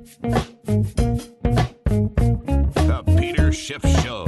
The Peter Schiff Show.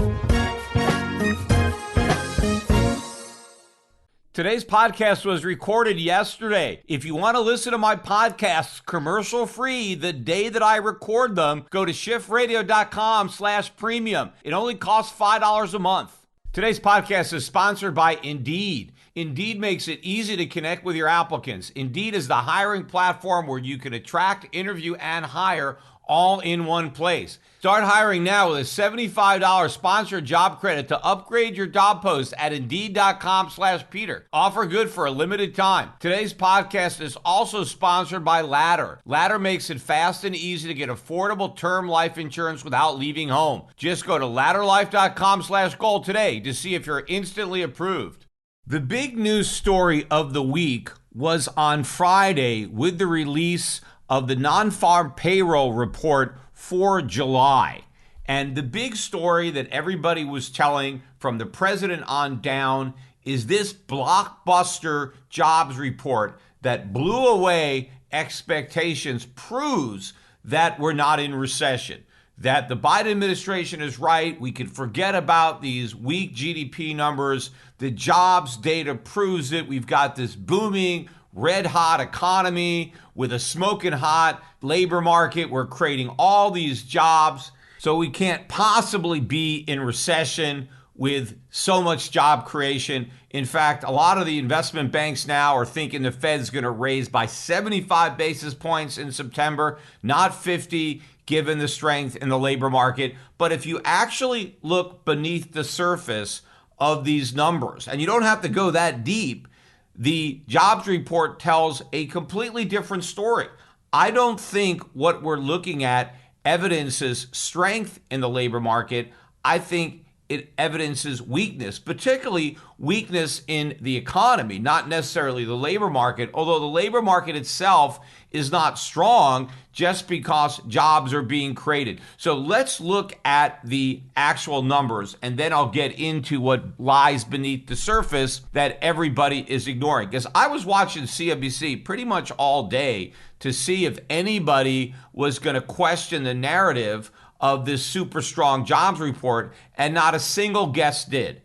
Today's podcast was recorded yesterday. If you want to listen to my podcasts commercial-free the day that I record them, go to shiftradio.com/premium. It only costs $5 a month. Today's podcast is sponsored by Indeed. Indeed makes it easy to connect with your applicants. Indeed is the hiring platform where you can attract, interview, and hire all in one place. Start hiring now with a $75 sponsored job credit to upgrade your job post at Indeed.com/Peter. Offer good for a limited time. Today's podcast is also sponsored by Ladder. Ladder makes it fast and easy to get affordable term life insurance without leaving home. Just go to ladderlife.com/gold today to see if you're instantly approved. The big news story of the week was on Friday with the release of the non-farm payroll report for July. And the big story that everybody was telling from the president on down is this blockbuster jobs report that blew away expectations, proves that we're not in recession, that the Biden administration is right. We could forget about these weak GDP numbers. The jobs data proves it. We've got this booming, red-hot economy with a smoking hot labor market. We're creating all these jobs. So we can't possibly be in recession with so much job creation. In fact, a lot of the investment banks now are thinking the Fed's going to raise by 75 basis points in September, not 50, given the strength in the labor market. But if you actually look beneath the surface of these numbers, and you don't have to go that deep, the jobs report tells a completely different story. I don't think what we're looking at evidences strength in the labor market. I think it evidences weakness, particularly weakness in the economy, not necessarily the labor market, although the labor market itself is not strong just because jobs are being created. So let's look at the actual numbers, and then I'll get into what lies beneath the surface that everybody is ignoring. Because I was watching CNBC pretty much all day to see if anybody was going to question the narrative of this super strong jobs report, and not a single guest did.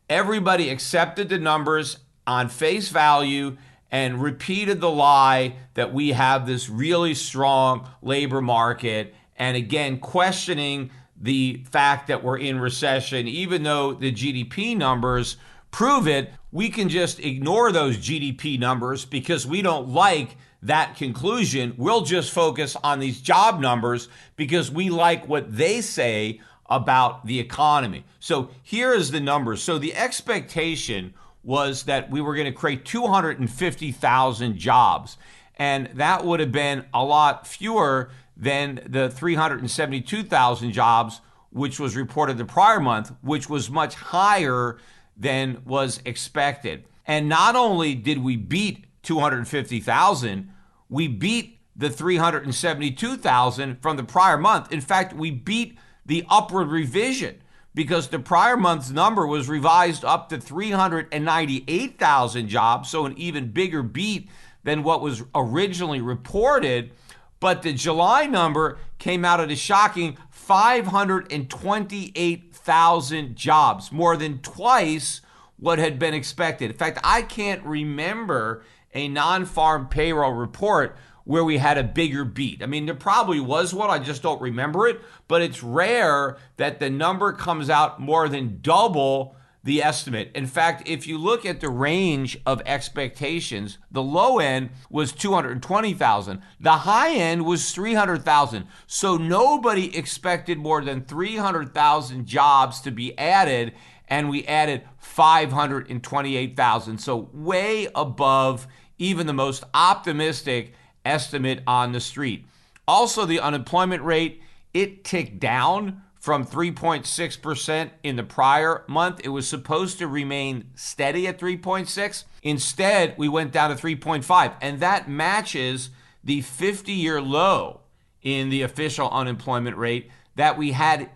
Everybody accepted the numbers on face value and repeated the lie that we have this really strong labor market, and again, questioning the fact that we're in recession. Even though the GDP numbers prove it, we can just ignore those GDP numbers because we don't like that conclusion. We'll just focus on these job numbers because we like what they say about the economy. So here is the numbers. So the expectation was that we were going to create 250,000 jobs, and that would have been a lot fewer than the 372,000 jobs which was reported the prior month, which was much higher than was expected. And not only did we beat 250,000, we beat the 372,000 from the prior month. In fact, we beat the upward revision because the prior month's number was revised up to 398,000 jobs, so an even bigger beat than what was originally reported. But the July number came out at a shocking 528,000 jobs, more than twice what had been expected. In fact, I can't remember a non-farm payroll report where we had a bigger beat. I mean, there probably was one, I just don't remember it, but it's rare that the number comes out more than double the estimate. In fact, if you look at the range of expectations, the low end was 220,000. The high end was 300,000. So nobody expected more than 300,000 jobs to be added, and we added 528,000. So way above even the most optimistic estimate on the street. Also, the unemployment rate, it ticked down from 3.6% in the prior month. It was supposed to remain steady at 3.6. Instead, we went down to 3.5, and that matches the 50-year low in the official unemployment rate that we had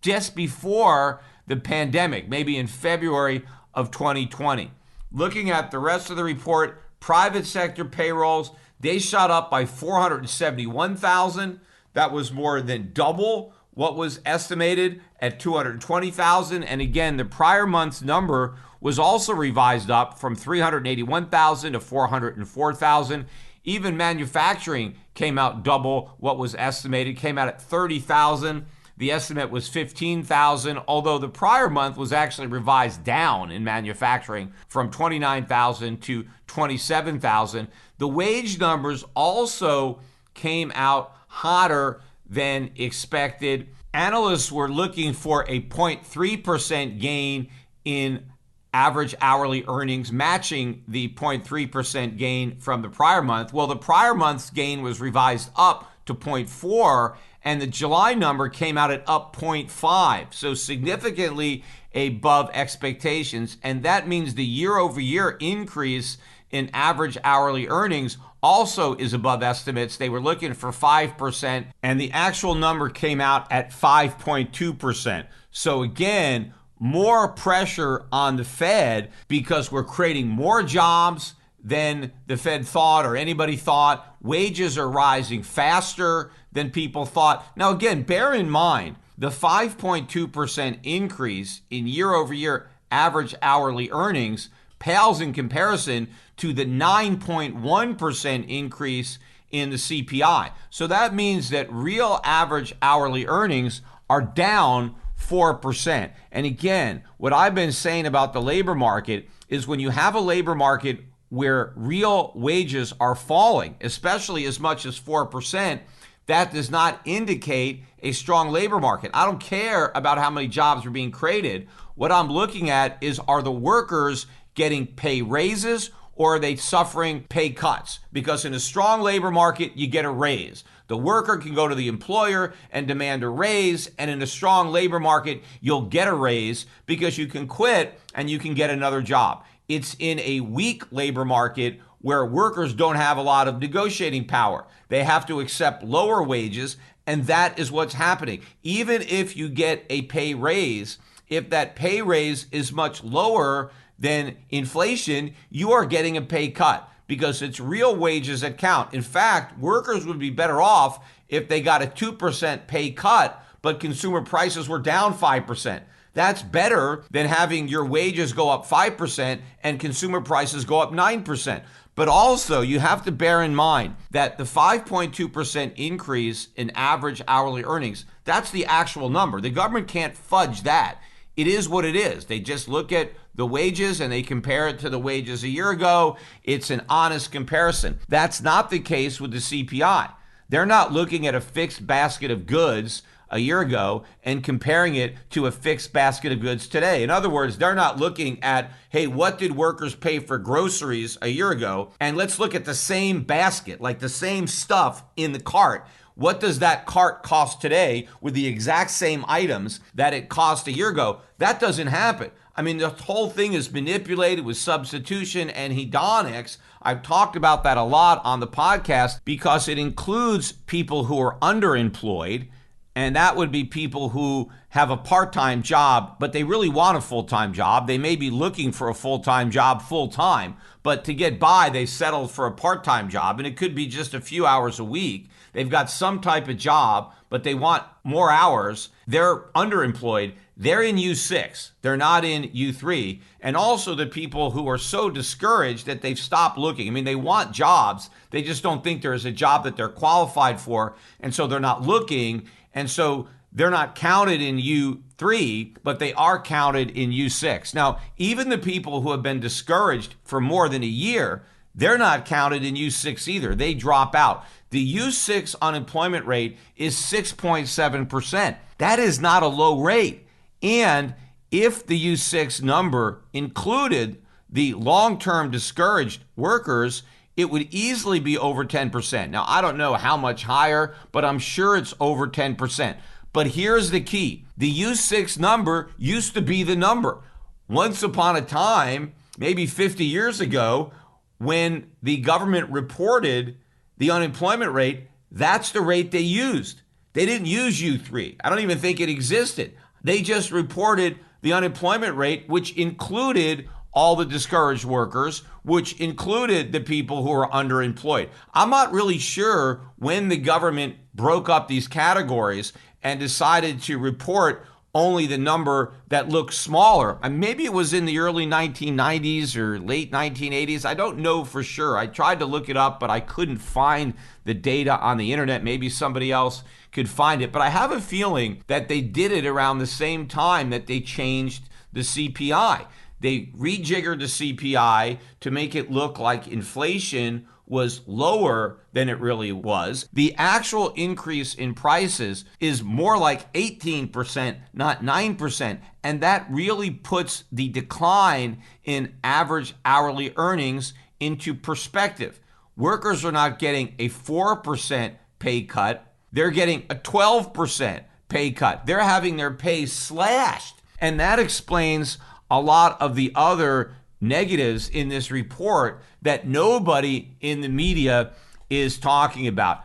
just before the pandemic, maybe in February of 2020. Looking at the rest of the report, private sector payrolls, they shot up by 471,000. That was more than double what was estimated at 220,000. And again, the prior month's number was also revised up from 381,000 to 404,000. Even manufacturing came out double what was estimated, came out at 30,000. The estimate was 15,000, although the prior month was actually revised down in manufacturing from 29,000 to 27,000. The wage numbers also came out hotter than expected. Analysts were looking for a 0.3% gain in average hourly earnings, matching the 0.3% gain from the prior month. Well, the prior month's gain was revised up to 0.4, and the July number came out at up 0.5, so significantly above expectations. And that means the year-over-year increase in average hourly earnings also is above estimates. They were looking for 5%, and the actual number came out at 5.2%. So again, more pressure on the Fed because we're creating more jobs than the Fed thought or anybody thought. Wages are rising faster than people thought. Now, again, bear in mind, the 5.2% increase in year-over-year average hourly earnings pales in comparison to the 9.1% increase in the CPI. So that means that real average hourly earnings are down 4%. And again, what I've been saying about the labor market is when you have a labor market where real wages are falling, especially as much as 4%, that does not indicate a strong labor market. I don't care about how many jobs are being created. What I'm looking at is, are the workers getting pay raises or are they suffering pay cuts? Because in a strong labor market, you get a raise. The worker can go to the employer and demand a raise, and in a strong labor market, you'll get a raise because you can quit and you can get another job. It's in a weak labor market where workers don't have a lot of negotiating power. They have to accept lower wages, and that is what's happening. Even if you get a pay raise, if that pay raise is much lower than inflation, you are getting a pay cut because it's real wages that count. In fact, workers would be better off if they got a 2% pay cut, but consumer prices were down 5%. That's better than having your wages go up 5% and consumer prices go up 9%. But also, you have to bear in mind that the 5.2% increase in average hourly earnings, that's the actual number. The government can't fudge that. It is what it is. They just look at the wages and they compare it to the wages a year ago. It's an honest comparison. That's not the case with the CPI. They're not looking at a fixed basket of goods a year ago and comparing it to a fixed basket of goods today. In other words, they're not looking at, hey, what did workers pay for groceries a year ago? And let's look at the same basket, like the same stuff in the cart. What does that cart cost today with the exact same items that it cost a year ago? That doesn't happen. I mean, the whole thing is manipulated with substitution and hedonics. I've talked about that a lot on the podcast because it includes people who are underemployed, and that would be people who have a part-time job, but they really want a full-time job. They may be looking for a full-time job full-time, but to get by, they settled for a part-time job, and it could be just a few hours a week. They've got some type of job, but they want more hours. They're underemployed. They're in U6. They're not in U3. And also the people who are so discouraged that they've stopped looking. I mean, they want jobs. They just don't think there is a job that they're qualified for, and so they're not looking. And so they're not counted in U3, but they are counted in U6. Now, even the people who have been discouraged for more than a year, they're not counted in U6 either. They drop out. The U6 unemployment rate is 6.7%. That is not a low rate. And if the U6 number included the long-term discouraged workers, it would easily be over 10%. Now, I don't know how much higher, but I'm sure it's over 10%. But here's the key. The U6 number used to be the number. Once upon a time, maybe 50 years ago, when the government reported the unemployment rate, that's the rate they used. They didn't use U3. I don't even think it existed. They just reported the unemployment rate, which included all the discouraged workers, which included the people who are underemployed. I'm not really sure when the government broke up these categories and decided to report only the number that looks smaller. And maybe it was in the early 1990s or late 1980s. I don't know for sure. I tried to look it up, but I couldn't find the data on the internet. Maybe somebody else could find it. But I have a feeling that they did it around the same time that they changed the CPI. They rejiggered the CPI to make it look like inflation was lower than it really was. The actual increase in prices is more like 18%, not 9%. And that really puts the decline in average hourly earnings into perspective. Workers are not getting a 4% pay cut. They're getting a 12% pay cut. They're having their pay slashed. And that explains a lot of the other negatives in this report that nobody in the media is talking about.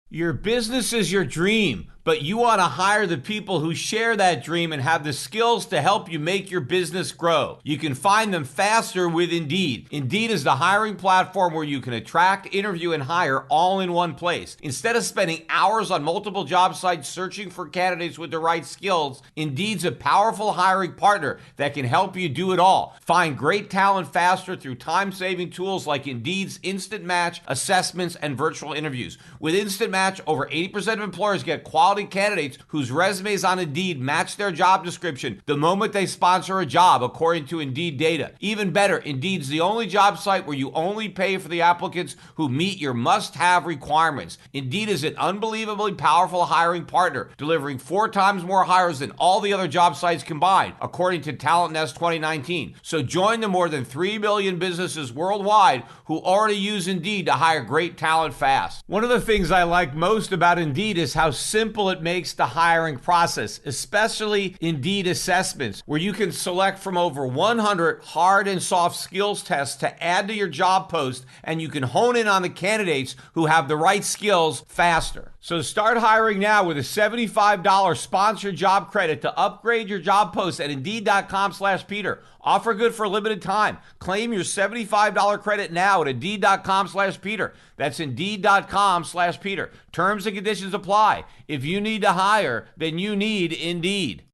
Your business is your dream, but you want to hire the people who share that dream and have the skills to help you make your business grow. You can find them faster with Indeed. Indeed is the hiring platform where you can attract, interview, and hire all in one place. Instead of spending hours on multiple job sites searching for candidates with the right skills, Indeed's a powerful hiring partner that can help you do it all. Find great talent faster through time-saving tools like Indeed's Instant Match, assessments, and virtual interviews. With Instant Match, over 80% of employers get quality candidates whose resumes on Indeed match their job description the moment they sponsor a job, according to Indeed data. Even better, Indeed's the only job site where you only pay for the applicants who meet your must-have requirements. Indeed is an unbelievably powerful hiring partner, delivering 4 times more hires than all the other job sites combined, according to Talent Nest 2019. So join the more than 3 million businesses worldwide who already use Indeed to hire great talent fast. One of the things I like most about Indeed is how simple it makes the hiring process, especially Indeed assessments, where you can select from over 100 hard and soft skills tests to add to your job post, and you can hone in on the candidates who have the right skills faster. So start hiring now with a $75 sponsored job credit to upgrade your job post at Indeed.com/Peter. Offer good for a limited time. Claim your $75 credit now at Indeed.com/Peter. That's Indeed.com/Peter. Terms and conditions apply. If you need to hire, then you need Indeed.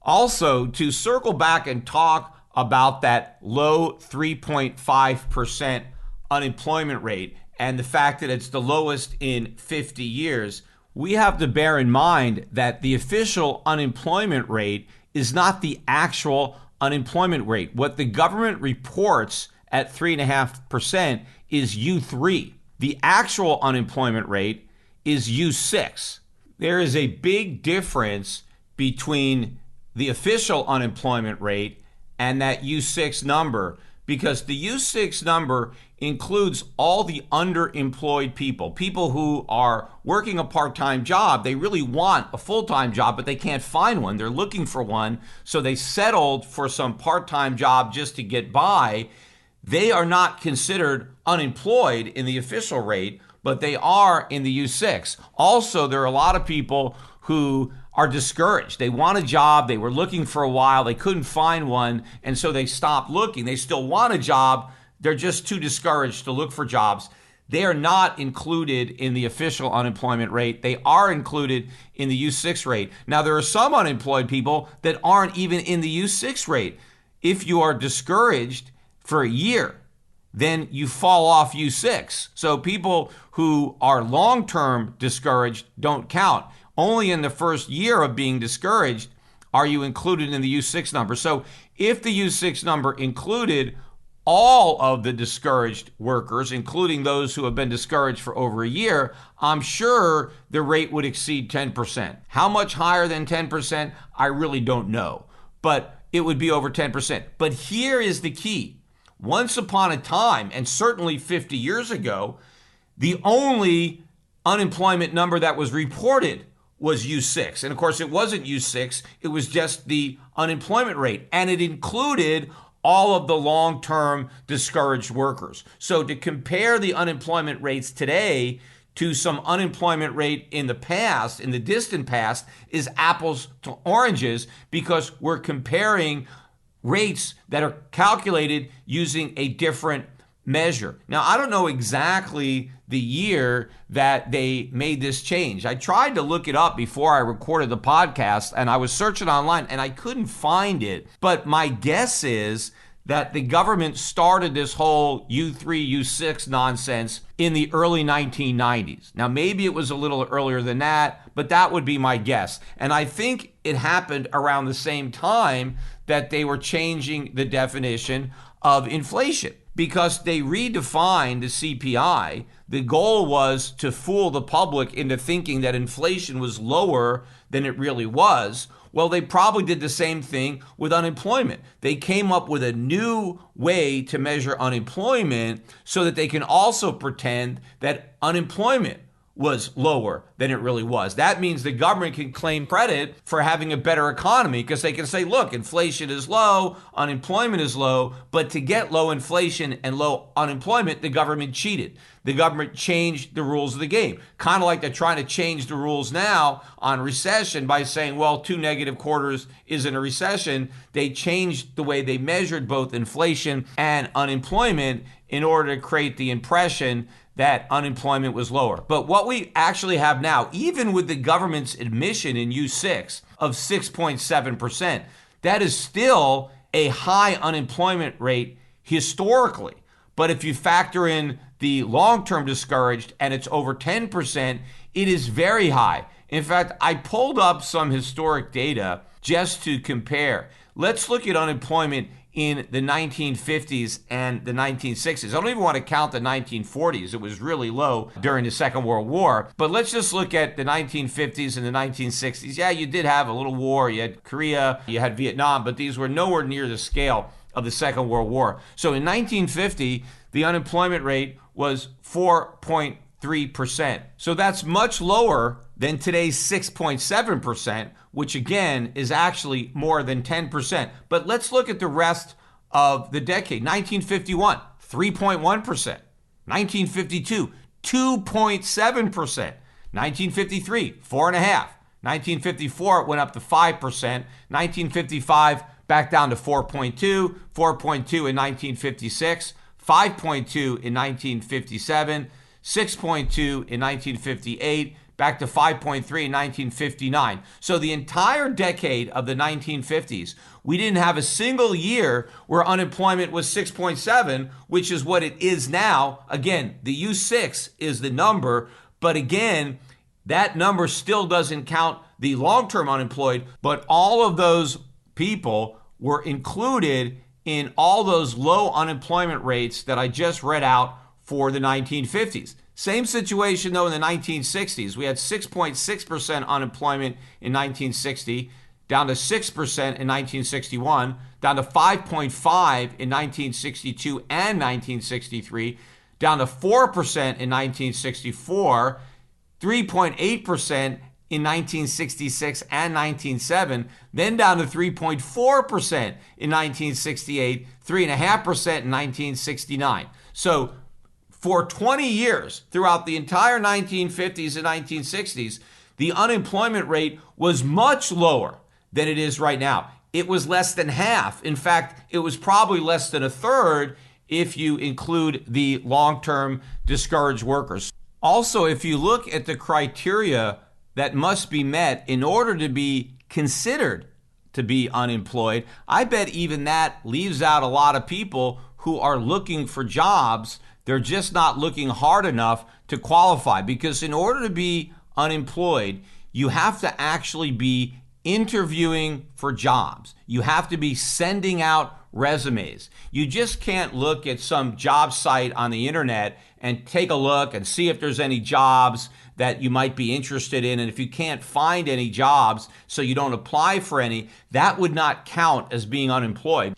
Also, to circle back and talk about that low 3.5% unemployment rate and the fact that it's the lowest in 50 years, we have to bear in mind that the official unemployment rate is not the actual unemployment rate. What the government reports at 3.5% is U3. The actual unemployment rate is U6. There is a big difference between the official unemployment rate and that U6 number, because the U6 number includes all the underemployed people who are working a part-time job. They really want a full-time job, but they can't find one. They're looking for one, so they settled for some part-time job just to get by. They are not considered unemployed in the official rate, but they are in the U6. Also, there are a lot of people who are discouraged. They want a job. They were looking for a while. They couldn't find one, and so they stopped looking. They still want a job. They're just too discouraged to look for jobs. They are not included in the official unemployment rate. They are included in the U6 rate. Now, there are some unemployed people that aren't even in the U6 rate. If you are discouraged for a year, then you fall off U6. So people who are long-term discouraged don't count. Only in the first year of being discouraged are you included in the U6 number. So if the U6 number included all of the discouraged workers, including those who have been discouraged for over a year, I'm sure the rate would exceed 10%. How much higher than 10%? I really don't know, but it would be over 10%. But here is the key. Once upon a time, and certainly 50 years ago, the only unemployment number that was reported was U6. And of course, it wasn't U6. It was just the unemployment rate. And it included all of the long-term discouraged workers. So to compare the unemployment rates today to some unemployment rate in the past, in the distant past, is apples to oranges, because we're comparing rates that are calculated using a different measure. Now, I don't know exactly the year that they made this change. I tried to look it up before I recorded the podcast, and I was searching online and I couldn't find it. But my guess is that the government started this whole U3, U6 nonsense in the early 1990s. Now, maybe it was a little earlier than that, but that would be my guess. And I think it happened around the same time that they were changing the definition of inflation, because they redefined the CPI. The goal was to fool the public into thinking that inflation was lower than it really was. Well, they probably did the same thing with unemployment. They came up with a new way to measure unemployment so that they can also pretend that unemployment was lower than it really was. That means the government can claim credit for having a better economy, because they can say, look, inflation is low, unemployment is low, but to get low inflation and low unemployment, the government cheated. The government changed the rules of the game. Kind of like they're trying to change the rules now on recession by saying, well, 2 negative quarters isn't a recession. They changed the way they measured both inflation and unemployment in order to create the impression that unemployment was lower. But what we actually have now, even with the government's admission in U6 of 6.7%, that is still a high unemployment rate historically. But if you factor in the long-term discouraged and it's over 10%, it is very high. In fact, I pulled up some historic data just to compare. Let's look at unemployment in the 1950s and the 1960s. I don't even want to count the 1940s. It was really low during the Second World War. But let's just look at the 1950s and the 1960s. Yeah, you did have a little war. You had Korea, you had Vietnam, but these were nowhere near the scale of the Second World War. So in 1950, the unemployment rate was 4.3%. So that's much lower than today's 6.7%, which again is actually more than 10%. But let's look at the rest of the decade. 1951, 3.1%. 1952, 2.7%. 1953, 4.5%. 1954, it went up to 5%. 1955, back down to 4.2. 4.2 in 1956. 5.2 in 1957. 6.2 in 1958. Back to 5.3 in 1959. So the entire decade of the 1950s, we didn't have a single year where unemployment was 6.7, which is what it is now. Again, the U6 is the number, but again, that number still doesn't count the long-term unemployed, but all of those people were included in all those low unemployment rates that I just read out for the 1950s. Same situation, though, in the 1960s. We had 6.6% unemployment in 1960, down to 6% in 1961, down to 5.5% in 1962 and 1963, down to 4% in 1964, 3.8% in 1966 and 1907, then down to 3.4% in 1968, 3.5% in 1969. So for 20 years, throughout the entire 1950s and 1960s, the unemployment rate was much lower than it is right now. It was less than half. In fact, it was probably less than a third if you include the long-term discouraged workers. Also, if you look at the criteria that must be met in order to be considered to be unemployed, I bet even that leaves out a lot of people who are looking for jobs. They're just not looking hard enough to qualify, because in order to be unemployed, you have to actually be interviewing for jobs. You have to be sending out resumes. You just can't look at some job site on the internet and take a look and see if there's any jobs that you might be interested in. And if you can't find any jobs, so you don't apply for any, that would not count as being unemployed.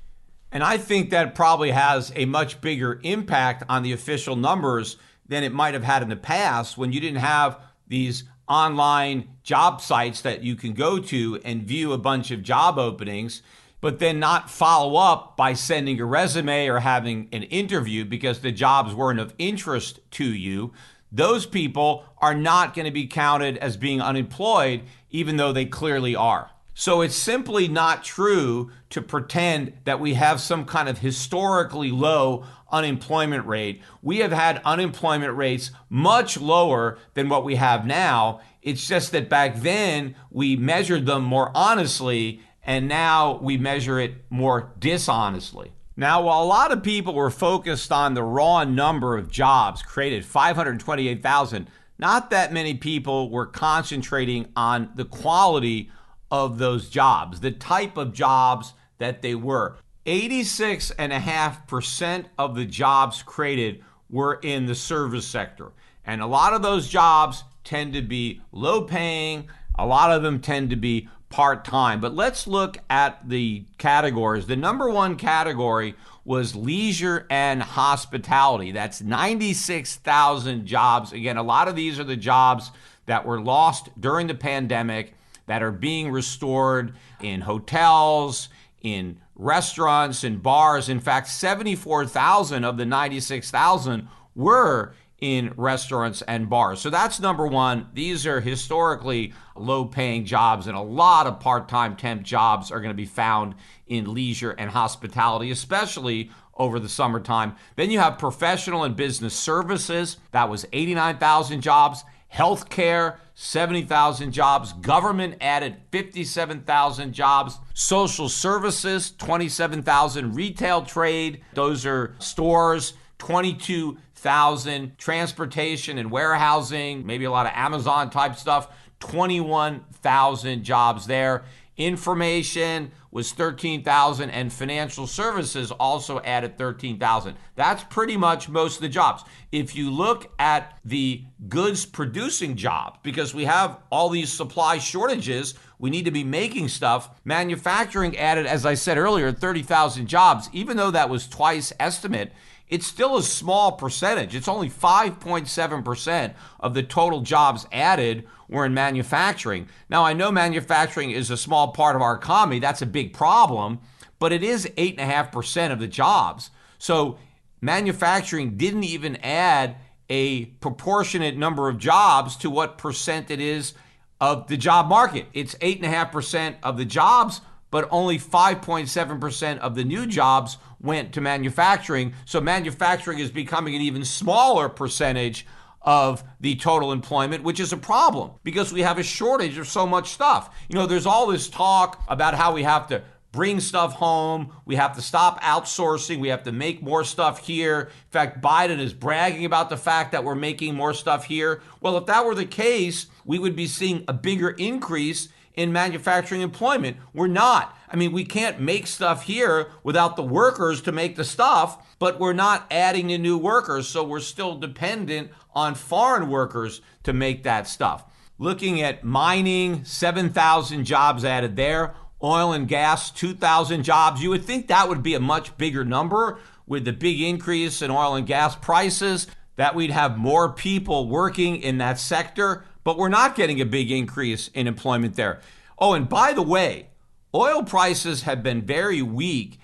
And I think that probably has a much bigger impact on the official numbers than it might have had in the past, when you didn't have these online job sites that you can go to and view a bunch of job openings, but then not follow up by sending a resume or having an interview because the jobs weren't of interest to you. Those people are not going to be counted as being unemployed, even though they clearly are. So it's simply not true to pretend that we have some kind of historically low unemployment rate. We have had unemployment rates much lower than what we have now. It's just that back then we measured them more honestly, and now we measure it more dishonestly. Now, while a lot of people were focused on the raw number of jobs created, 528,000, not that many people were concentrating on the quality of those jobs, the type of jobs that they were. 86.5% of the jobs created were in the service sector. And a lot of those jobs tend to be low paying. A lot of them tend to be part-time. But let's look at the categories. The number one category was leisure and hospitality. That's 96,000 jobs. Again, a lot of these are the jobs that were lost during the pandemic that are being restored in hotels, in restaurants, and bars. In fact, 74,000 of the 96,000 were in restaurants and bars. So that's number one. These are historically low-paying jobs, and a lot of part-time temp jobs are going to be found in leisure and hospitality, especially over the summertime. Then you have professional and business services. That was 89,000 jobs. Healthcare, 70,000 jobs. Government added 57,000 jobs. Social services, 27,000. Retail trade, those are stores, 22,000. Transportation and warehousing, maybe a lot of Amazon type stuff, 21,000 jobs there. Information was 13,000, and financial services also added 13,000. That's pretty much most of the jobs. If you look at the goods producing jobs, because we have all these supply shortages, we need to be making stuff. Manufacturing added, as I said earlier, 30,000 jobs. Even though that was twice estimate, it's still a small percentage. It's only 5.7% of the total jobs added were in manufacturing. Now, I know manufacturing is a small part of our economy. That's a big problem, but it is 8.5% of the jobs. So manufacturing didn't even add a proportionate number of jobs to what percent it is of the job market. It's 8.5% of the jobs, but only 5.7% of the new jobs went to manufacturing. So manufacturing is becoming an even smaller percentage of the total employment, which is a problem because we have a shortage of so much stuff. You know, there's all this talk about how we have to bring stuff home, we have to stop outsourcing, we have to make more stuff here. In fact, Biden is bragging about the fact that we're making more stuff here. Well, if that were the case, we would be seeing a bigger increase in manufacturing employment. We're not. I mean, we can't make stuff here without the workers to make the stuff, but we're not adding in new workers, so we're still dependent on foreign workers to make that stuff. Looking at mining, 7,000 jobs added there. Oil and gas, 2,000 jobs. You would think that would be a much bigger number with the big increase in oil and gas prices, that we'd have more people working in that sector, but we're not getting a big increase in employment there. Oh, and by the way, oil prices have been very weak.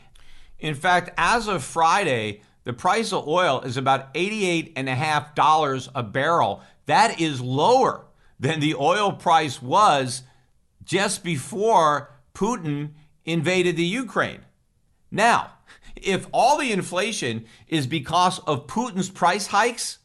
In fact, as of Friday, the price of oil is about $88.50 a barrel. That is lower than the oil price was just before Putin invaded the Ukraine. Now, if all the inflation is because of Putin's price hikes,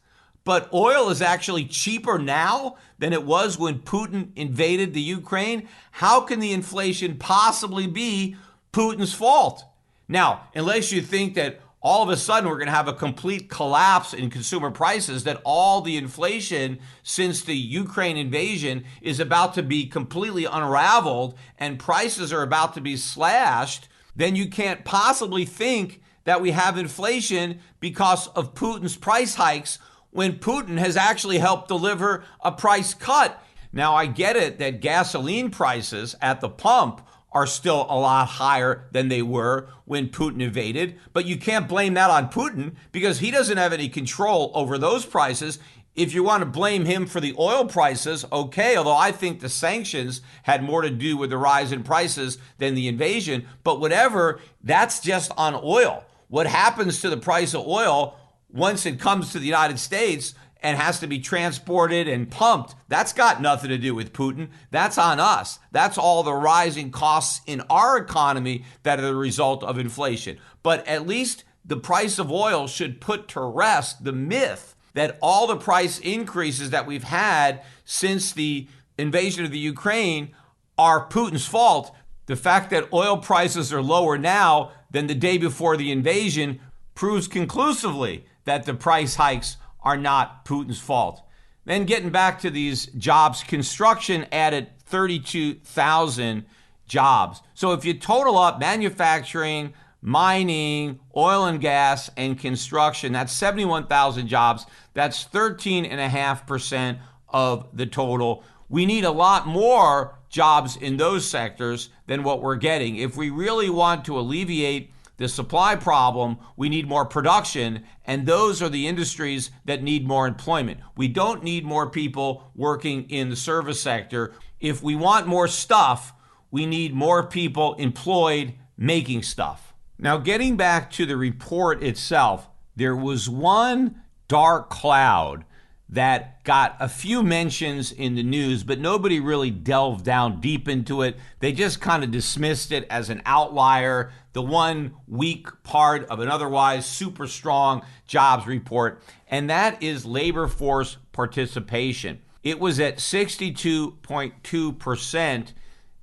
but oil is actually cheaper now than it was when Putin invaded the Ukraine, how can the inflation possibly be Putin's fault? Now, unless you think that all of a sudden we're going to have a complete collapse in consumer prices, that all the inflation since the Ukraine invasion is about to be completely unraveled and prices are about to be slashed, then you can't possibly think that we have inflation because of Putin's price hikes when Putin has actually helped deliver a price cut. Now, I get it that gasoline prices at the pump are still a lot higher than they were when Putin invaded, but you can't blame that on Putin because he doesn't have any control over those prices. If you want to blame him for the oil prices, okay, although I think the sanctions had more to do with the rise in prices than the invasion, but whatever, that's just on oil. What happens to the price of oil once it comes to the United States and has to be transported and pumped. That's got nothing to do with Putin. That's on us. That's all the rising costs in our economy that are the result of inflation. But at least the price of oil should put to rest the myth that all the price increases that we've had since the invasion of the Ukraine are Putin's fault. The fact that oil prices are lower now than the day before the invasion proves conclusively that the price hikes are not Putin's fault. Then getting back to these jobs, construction added 32,000 jobs. So if you total up manufacturing, mining, oil and gas, and construction, that's 71,000 jobs. That's 13.5% of the total. We need a lot more jobs in those sectors than what we're getting. If we really want to alleviate the supply problem, we need more production, and those are the industries that need more employment. We don't need more people working in the service sector. If we want more stuff, we need more people employed making stuff. Now, getting back to the report itself, there was one dark cloud that got a few mentions in the news, but nobody really delved down deep into it. They just kind of dismissed it as an outlier, the one weak part of an otherwise super strong jobs report, and that is labor force participation. It was at 62.2%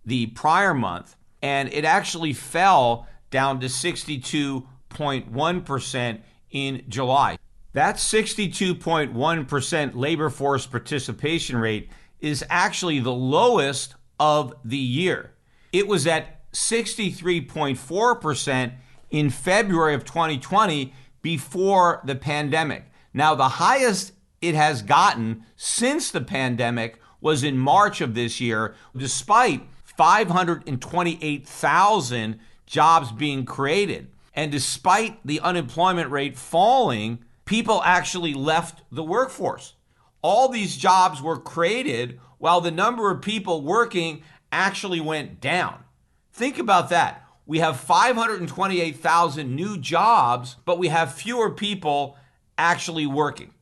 the prior month, and it actually fell down to 62.1% in July. That 62.1% labor force participation rate is actually the lowest of the year. It was at 63.4% in February of 2020 before the pandemic. Now, the highest it has gotten since the pandemic was in March of this year, despite 528,000 jobs being created. And despite the unemployment rate falling, people actually left the workforce. All these jobs were created while the number of people working actually went down. Think about that. We have 528,000 new jobs, but we have fewer people actually working.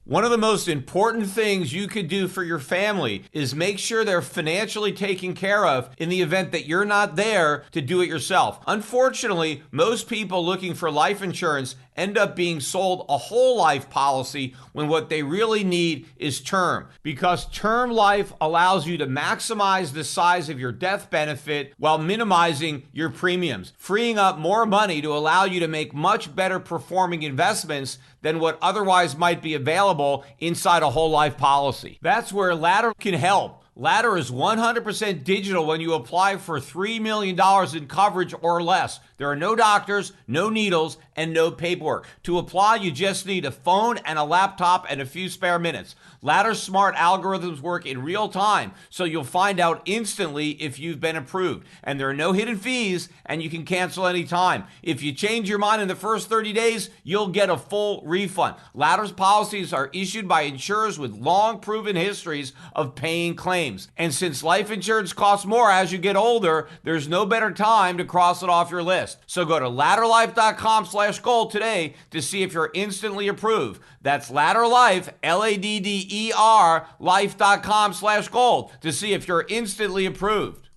One of the most important things you could do for your family is make sure they're financially taken care of in the event that you're not there to do it yourself. Unfortunately, most people looking for life insurance end up being sold a whole life policy when what they really need is term, because term life allows you to maximize the size of your death benefit while minimizing your premiums, freeing up more money to allow you to make much better performing investments than what otherwise might be available inside a whole life policy. That's where Ladder can help. Ladder is 100% digital when you apply for $3 million in coverage or less. There are no doctors, no needles, and no paperwork. To apply, you just need a phone and a laptop and a few spare minutes. Ladder's smart algorithms work in real time, so you'll find out instantly if you've been approved. And there are no hidden fees, and you can cancel anytime. If you change your mind in the first 30 days, you'll get a full refund. Ladder's policies are issued by insurers with long proven histories of paying claims. And since life insurance costs more as you get older, there's no better time to cross it off your list. So go to ladderlife.com/gold today to see if you're instantly approved. That's ladderlife, LADDER, life.com/gold to see if you're instantly approved.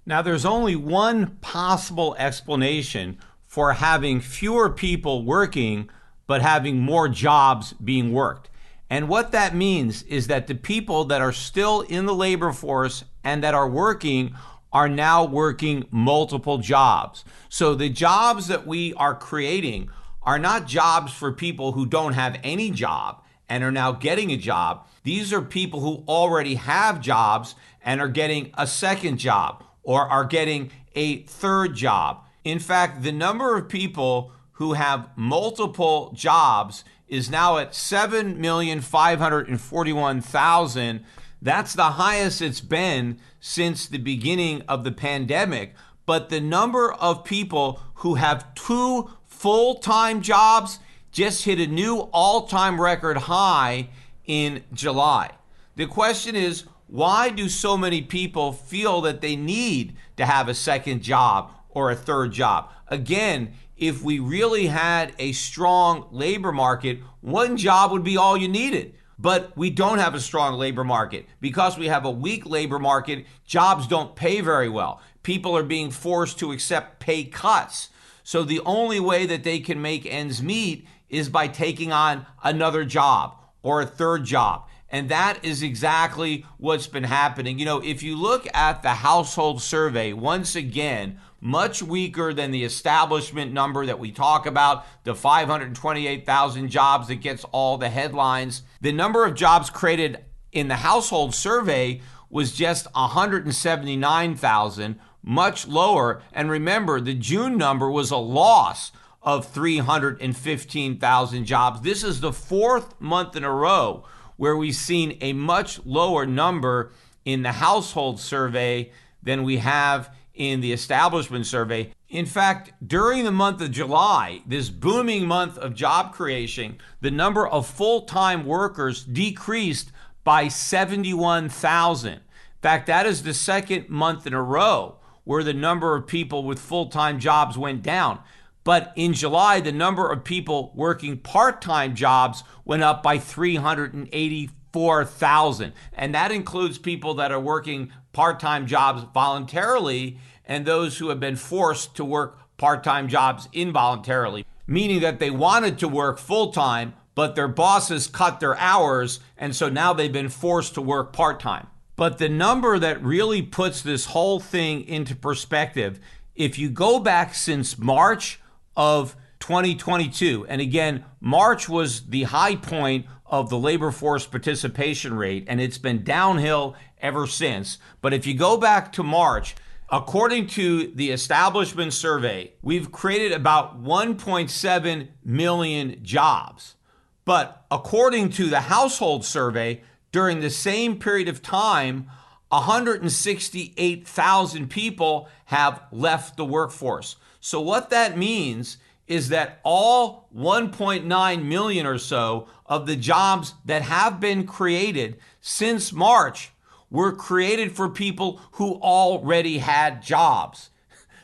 Now, there's only one possible explanation for having fewer people working, but having more jobs being worked. And what that means is that the people that are still in the labor force and that are working are now working multiple jobs. So the jobs that we are creating are not jobs for people who don't have any job and are now getting a job. These are people who already have jobs and are getting a second job or are getting a third job. In fact, the number of people who have multiple jobs is now at 7,541,000. That's the highest it's been since the beginning of the pandemic. But the number of people who have two full-time jobs just hit a new all-time record high in July. The question is, why do so many people feel that they need to have a second job or a third job? Again, if we really had a strong labor market, one job would be all you needed. But we don't have a strong labor market. Because we have a weak labor market, jobs don't pay very well. People are being forced to accept pay cuts. So the only way that they can make ends meet is by taking on another job or a third job. And that is exactly what's been happening. You know, if you look at the household survey, once again, much weaker than the establishment number that we talk about, the 528,000 jobs that gets all the headlines. The number of jobs created in the household survey was just 179,000, much lower. And remember, the June number was a loss of 315,000 jobs. This is the fourth month in a row where we've seen a much lower number in the household survey than we have in the establishment survey. In fact, during the month of July, this booming month of job creation, the number of full-time workers decreased by 71,000. In fact, that is the second month in a row where the number of people with full-time jobs went down. But in July, the number of people working part-time jobs went up by 384,000. And that includes people that are working part-time jobs voluntarily and those who have been forced to work part-time jobs involuntarily, meaning that they wanted to work full-time, but their bosses cut their hours, and so now they've been forced to work part-time. But the number that really puts this whole thing into perspective, if you go back since March of 2022, and again, March was the high point of the labor force participation rate, and it's been downhill ever since. But if you go back to March, according to the establishment survey, we've created about 1.7 million jobs. But according to the household survey, during the same period of time, 168,000 people have left the workforce. So what that means is that all 1.9 million or so of the jobs that have been created since March were created for people who already had jobs.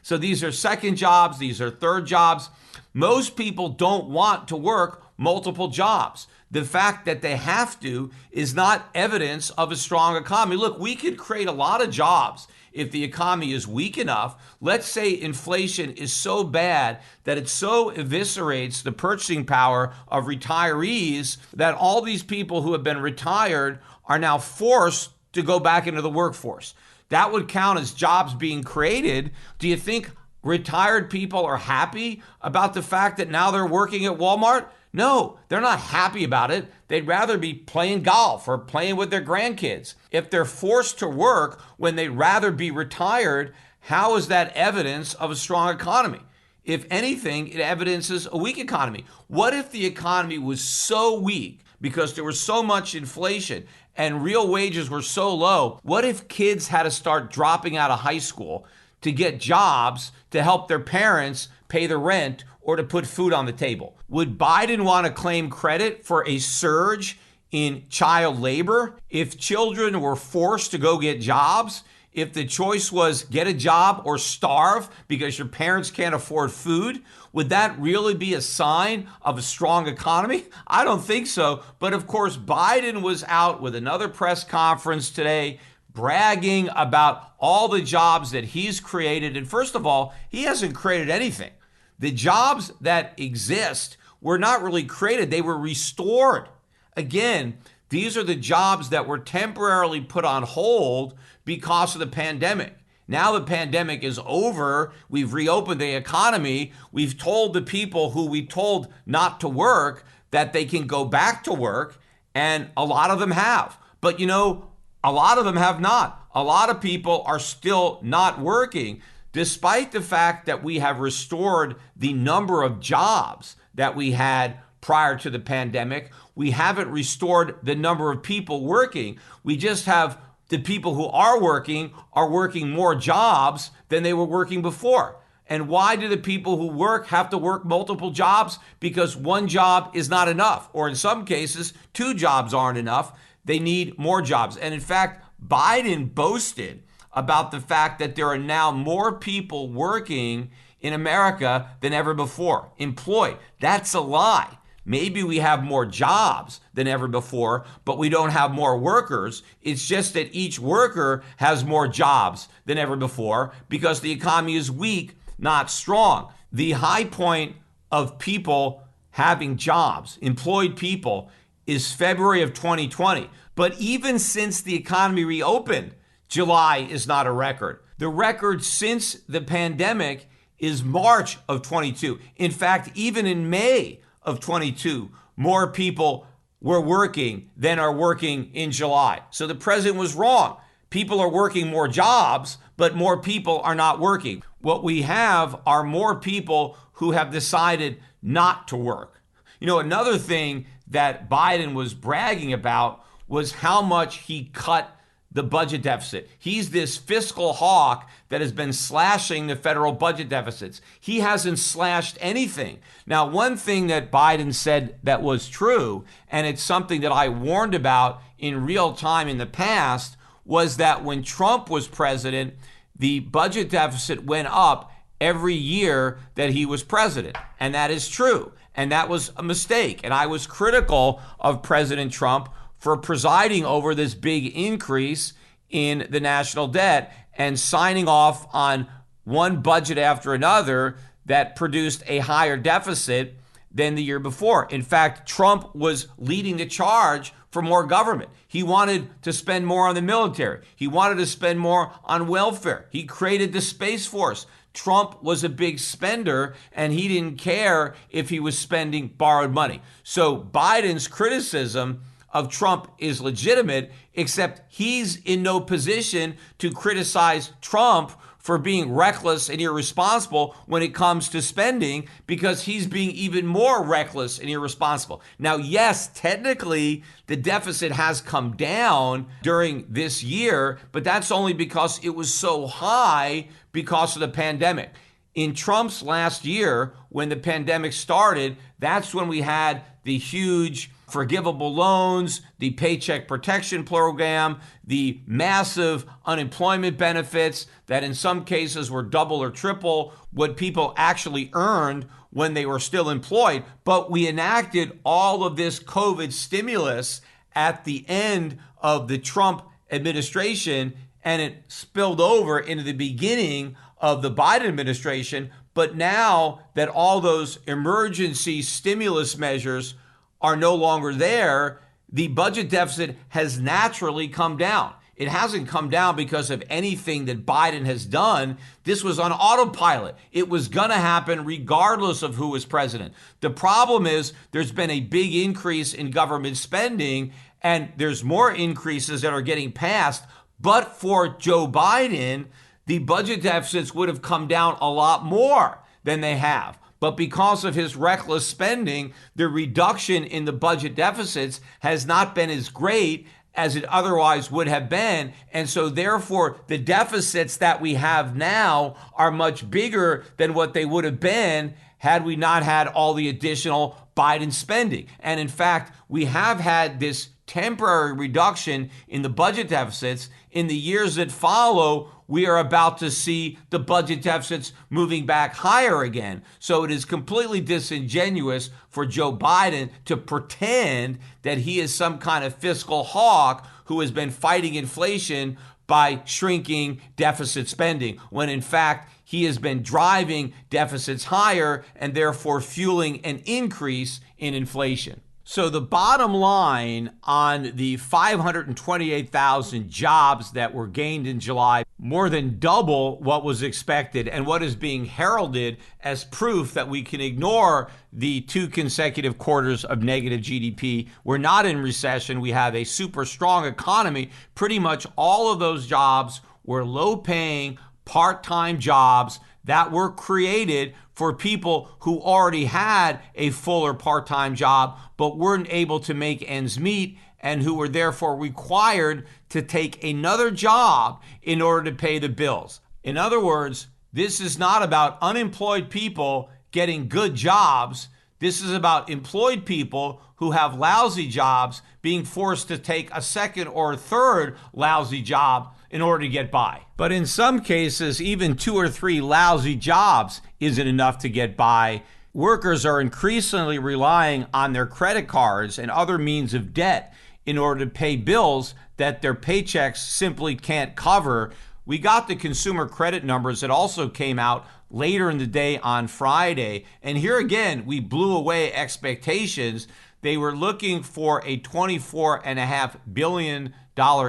So these are second jobs, these are third jobs. Most people don't want to work multiple jobs. The fact that they have to is not evidence of a strong economy. Look, we could create a lot of jobs if the economy is weak enough. Let's say inflation is so bad that it so eviscerates the purchasing power of retirees that all these people who have been retired are now forced to go back into the workforce. That would count as jobs being created. Do you think retired people are happy about the fact that now they're working at Walmart? No, they're not happy about it. They'd rather be playing golf or playing with their grandkids. If they're forced to work when they'd rather be retired, how is that evidence of a strong economy? If anything, it evidences a weak economy. What if the economy was so weak because there was so much inflation and real wages were so low? What if kids had to start dropping out of high school to get jobs to help their parents pay the rent or to put food on the table? Would Biden want to claim credit for a surge in child labor if children were forced to go get jobs? If the choice was get a job or starve because your parents can't afford food, would that really be a sign of a strong economy? I don't think so. But of course, Biden was out with another press conference today bragging about all the jobs that he's created. And first of all, he hasn't created anything. The jobs that exist were not really created. They were restored. Again, these are the jobs that were temporarily put on hold because of the pandemic. Now the pandemic is over. We've reopened the economy. We've told the people who we told not to work that they can go back to work, and a lot of them have. But you know, a lot of them have not. A lot of people are still not working, despite the fact that we have restored the number of jobs that we had prior to the pandemic. We haven't restored the number of people working. We just have the people who are working more jobs than they were working before. And why do the people who work have to work multiple jobs? Because one job is not enough, or in some cases, two jobs aren't enough. They need more jobs. And in fact, Biden boasted about the fact that there are now more people working in America than ever before, employed. That's a lie. Maybe we have more jobs than ever before, but we don't have more workers. It's just that each worker has more jobs than ever before because the economy is weak, not strong. The high point of people having jobs, employed people, is February of 2020. But even since the economy reopened, July is not a record. The record since the pandemic is March of 22. In fact, even in May of 22, more people were working than are working in July. So the president was wrong. People are working more jobs, but more people are not working. What we have are more people who have decided not to work. You know, another thing that Biden was bragging about was how much he cut the budget deficit. He's this fiscal hawk that has been slashing the federal budget deficits. He hasn't slashed anything. Now, one thing that Biden said that was true, and it's something that I warned about in real time in the past, was that when Trump was president, the budget deficit went up every year that he was president. And that is true. And that was a mistake. And I was critical of President Trump for presiding over this big increase in the national debt and signing off on one budget after another that produced a higher deficit than the year before. In fact, Trump was leading the charge for more government. He wanted to spend more on the military. He wanted to spend more on welfare. He created the Space Force. Trump was a big spender, and he didn't care if he was spending borrowed money. So Biden's criticism of Trump is legitimate, except he's in no position to criticize Trump for being reckless and irresponsible when it comes to spending, because he's being even more reckless and irresponsible. Now, yes, technically, the deficit has come down during this year, but that's only because it was so high because of the pandemic. In Trump's last year, when the pandemic started, that's when we had the huge forgivable loans, the Paycheck Protection Program, the massive unemployment benefits that in some cases were double or triple what people actually earned when they were still employed. But we enacted all of this COVID stimulus at the end of the Trump administration, and it spilled over into the beginning of the Biden administration. But now that all those emergency stimulus measures are no longer there, the budget deficit has naturally come down. It hasn't come down because of anything that Biden has done. This was on autopilot. It was going to happen regardless of who was president. The problem is there's been a big increase in government spending, and there's more increases that are getting passed. But for Joe Biden, the budget deficits would have come down a lot more than they have. But because of his reckless spending, the reduction in the budget deficits has not been as great as it otherwise would have been. And so therefore, the deficits that we have now are much bigger than what they would have been had we not had all the additional Biden spending. And in fact, we have had this temporary reduction in the budget deficits. In the years that follow, we are about to see the budget deficits moving back higher again. So it is completely disingenuous for Joe Biden to pretend that he is some kind of fiscal hawk who has been fighting inflation by shrinking deficit spending, when in fact he has been driving deficits higher and therefore fueling an increase in inflation. So the bottom line on the 528,000 jobs that were gained in July, more than double what was expected and what is being heralded as proof that we can ignore the 2 consecutive quarters of negative GDP. We're not in recession. We have a super strong economy. Pretty much all of those jobs were low-paying, part-time jobs that were created for people who already had a fuller part-time job but weren't able to make ends meet, and who were therefore required to take another job in order to pay the bills. In other words, this is not about unemployed people getting good jobs. This is about employed people who have lousy jobs being forced to take a second or a third lousy job in order to get by. But in some cases, even 2 or 3 lousy jobs isn't enough to get by. workers are increasingly relying on their credit cards and other means of debt in order to pay bills that their paychecks simply can't cover. We got the consumer credit numbers that also came out later in the day on Friday. And here again, we blew away expectations. They were looking for a $24.5 billion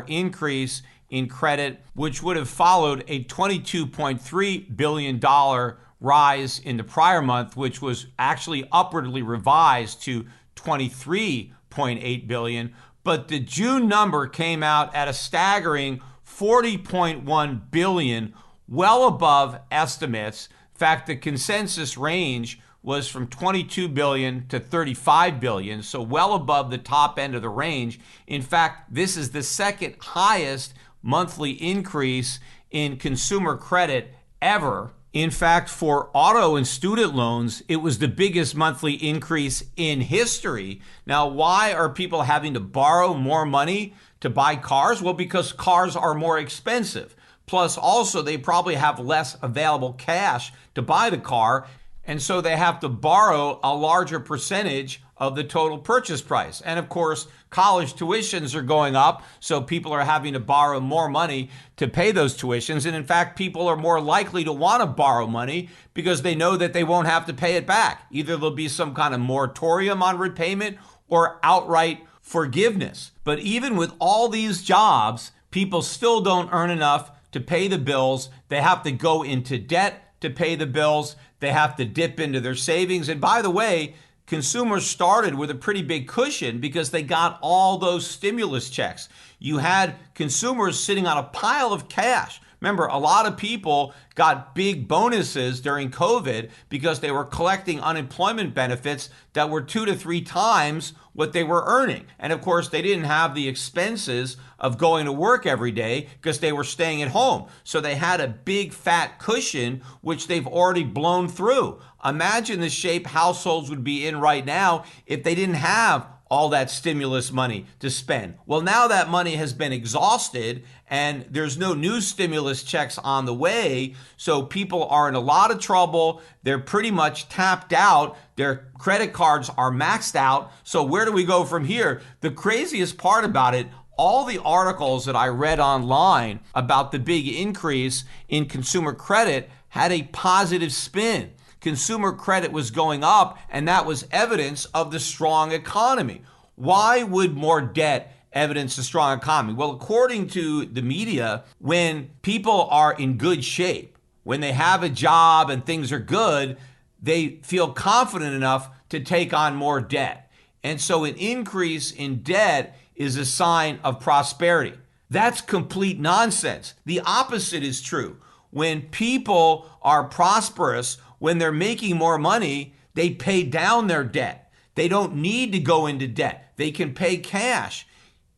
increase in credit, which would have followed a $22.3 billion rise in the prior month, which was actually upwardly revised to $23.8 billion. But the June number came out at a staggering $40.1 billion, well above estimates. In fact, the consensus range was from $22 billion to $35 billion, so well above the top end of the range. In fact, this is the second highest monthly increase in consumer credit ever. In fact, for auto and student loans, it was the biggest monthly increase in history. Now, why are people having to borrow more money to buy cars? Well, because cars are more expensive. Plus, also, they probably have less available cash to buy the car, and so they have to borrow a larger percentage of the total purchase price. And of course, college tuitions are going up, so people are having to borrow more money to pay those tuitions. And in fact, people are more likely to want to borrow money because they know that they won't have to pay it back. Either there'll be some kind of moratorium on repayment or outright forgiveness. But even with all these jobs, people still don't earn enough to pay the bills. They have to go into debt to pay the bills. They have to dip into their savings. And by the way, consumers started with a pretty big cushion because they got all those stimulus checks. You had consumers sitting on a pile of cash. Remember, a lot of people got big bonuses during COVID because they were collecting unemployment benefits that were 2 to 3 times what they were earning. And of course, they didn't have the expenses of going to work every day because they were staying at home. So they had a big fat cushion, which they've already blown through. Imagine the shape households would be in right now if they didn't have all that stimulus money to spend. Well, now that money has been exhausted and there's no new stimulus checks on the way. So people are in a lot of trouble. They're pretty much tapped out. Their credit cards are maxed out. So where do we go from here? The craziest part about it, all the articles that I read online about the big increase in consumer credit had a positive spin. Consumer credit was going up, and that was evidence of the strong economy. Why would more debt evidence a strong economy? Well, according to the media, when people are in good shape, when they have a job and things are good, they feel confident enough to take on more debt. And so an increase in debt is a sign of prosperity. That's complete nonsense. The opposite is true. When people are prosperous, when they're making more money, they pay down their debt. They don't need to go into debt. They can pay cash.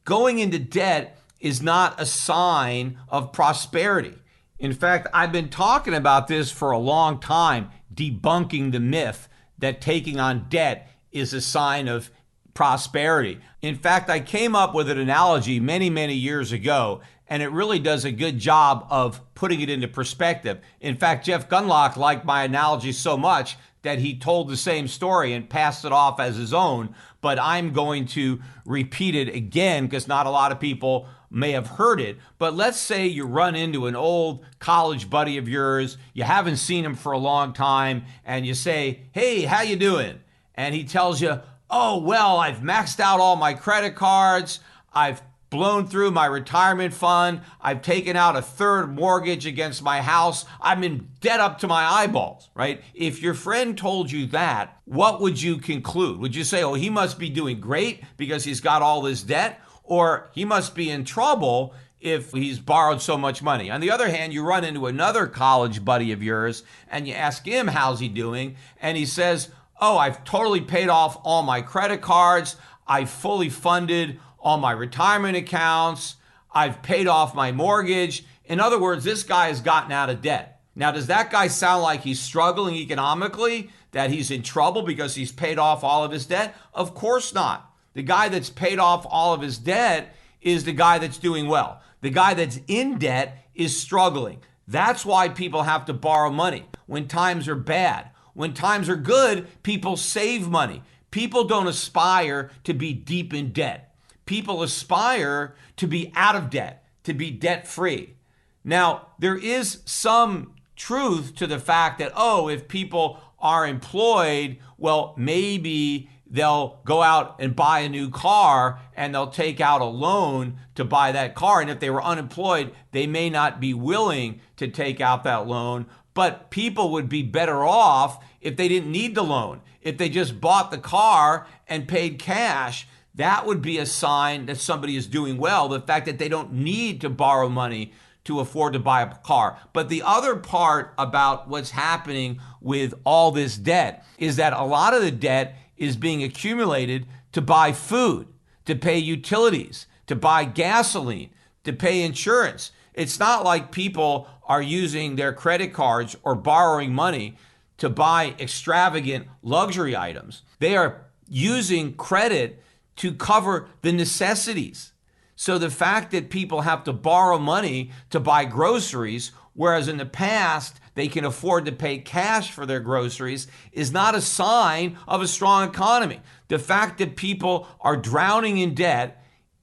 Going into debt is not a sign of prosperity. In fact, I've been talking about this for a long time, debunking the myth that taking on debt is a sign of prosperity. In fact, I came up with an analogy many, many years ago, and it really does a good job of putting it into perspective. In fact, Jeff Gunlock liked my analogy so much that he told the same story and passed it off as his own, but I'm going to repeat it again because not a lot of people may have heard it. But let's say you run into an old college buddy of yours, you haven't seen him for a long time, and you say, "Hey, how you doing?" And he tells you, "Oh, well, I've maxed out all my credit cards. I've blown through my retirement fund. I've taken out a third mortgage against my house. I'm in debt up to my eyeballs," right? If your friend told you that, what would you conclude? Would you say, "Oh, he must be doing great because he's got all this debt," or "He must be in trouble if he's borrowed so much money"? On the other hand, you run into another college buddy of yours and you ask him, "How's he doing?" And he says, "Oh, I've totally paid off all my credit cards. I've fully funded all my retirement accounts. I've paid off my mortgage." In other words, this guy has gotten out of debt. Now, does that guy sound like he's struggling economically, that he's in trouble because he's paid off all of his debt? Of course not. The guy that's paid off all of his debt is the guy that's doing well. The guy that's in debt is struggling. That's why people have to borrow money when times are bad. When times are good, people save money. People don't aspire to be deep in debt. People aspire to be out of debt, to be debt-free. Now, there is some truth to the fact that, if people are employed, well, maybe they'll go out and buy a new car and they'll take out a loan to buy that car. And if they were unemployed, they may not be willing to take out that loan. But people would be better off if they didn't need the loan. If they just bought the car and paid cash, that would be a sign that somebody is doing well. The fact that they don't need to borrow money to afford to buy a car. But the other part about what's happening with all this debt is that a lot of the debt is being accumulated to buy food, to pay utilities, to buy gasoline, to pay insurance. It's not like people are using their credit cards or borrowing money to buy extravagant luxury items. They are using credit to cover the necessities. So the fact that people have to borrow money to buy groceries, whereas in the past they can afford to pay cash for their groceries, is not a sign of a strong economy. The fact that people are drowning in debt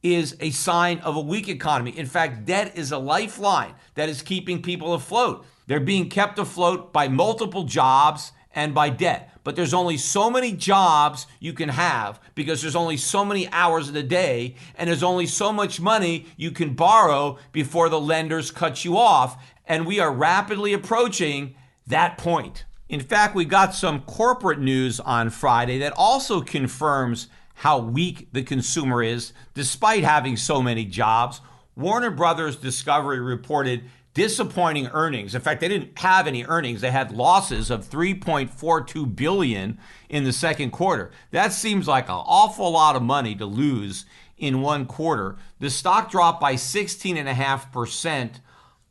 is a sign of a weak economy. In fact, debt is a lifeline that is keeping people afloat. They're being kept afloat by multiple jobs and by debt. But there's only so many jobs you can have because there's only so many hours in the day, and there's only so much money you can borrow before the lenders cut you off. And we are rapidly approaching that point. In fact, we got some corporate news on Friday that also confirms how weak the consumer is despite having so many jobs. Warner Brothers Discovery reported disappointing earnings. In fact, they didn't have any earnings. They had losses of $3.42 billion in the second quarter. That seems like an awful lot of money to lose in one quarter. The stock dropped by 16.5%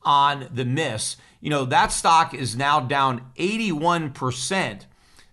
on the miss. That stock is now down 81%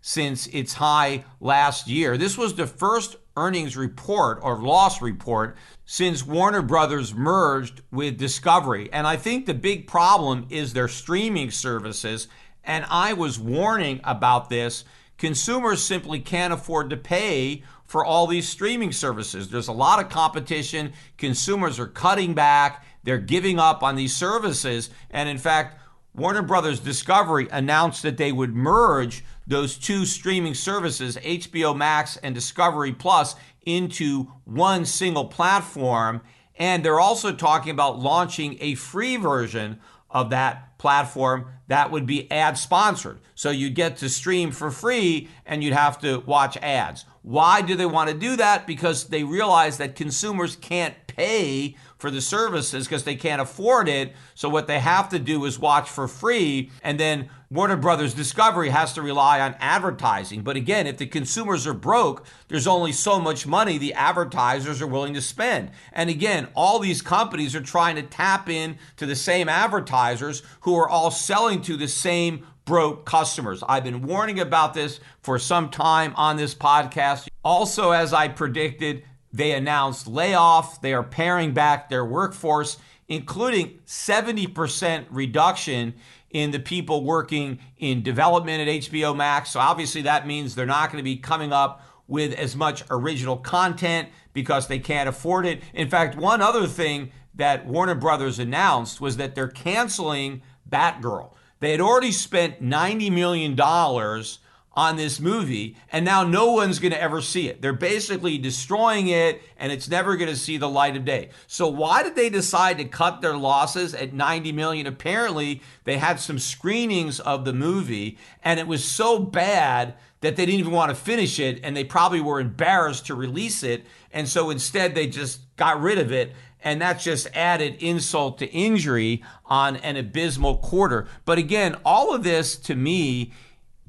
since its high last year. This was the first earnings report or loss report since Warner Brothers merged with Discovery. And I think the big problem is their streaming services. And I was warning about this. Consumers simply can't afford to pay for all these streaming services. There's a lot of competition. Consumers are cutting back. They're giving up on these services. And in fact, Warner Brothers Discovery announced that they would merge those two streaming services, HBO Max and Discovery Plus, into one single platform. And they're also talking about launching a free version of that platform that would be ad sponsored. So you'd get to stream for free and you'd have to watch ads. Why do they want to do that? Because they realize that consumers can't pay for the services because they can't afford it. So what they have to do is watch for free. And then Warner Brothers Discovery has to rely on advertising. But again, if the consumers are broke, there's only so much money the advertisers are willing to spend. And again, all these companies are trying to tap in to the same advertisers who are all selling to the same broke customers. I've been warning about this for some time on this podcast. Also, as I predicted, they announced layoff. They are paring back their workforce, including 70% reduction in the people working in development at HBO Max. So obviously that means they're not going to be coming up with as much original content because they can't afford it. In fact, one other thing that Warner Brothers announced was that they're canceling Batgirl. They had already spent $90 million on this movie, and now no one's going to ever see it. They're basically destroying it, and it's never going to see the light of day. So why did they decide to cut their losses at $90 million? Apparently, they had some screenings of the movie, and it was so bad that they didn't even want to finish it, and they probably were embarrassed to release it, and so instead they just got rid of it. And that's just added insult to injury on an abysmal quarter. But again, all of this to me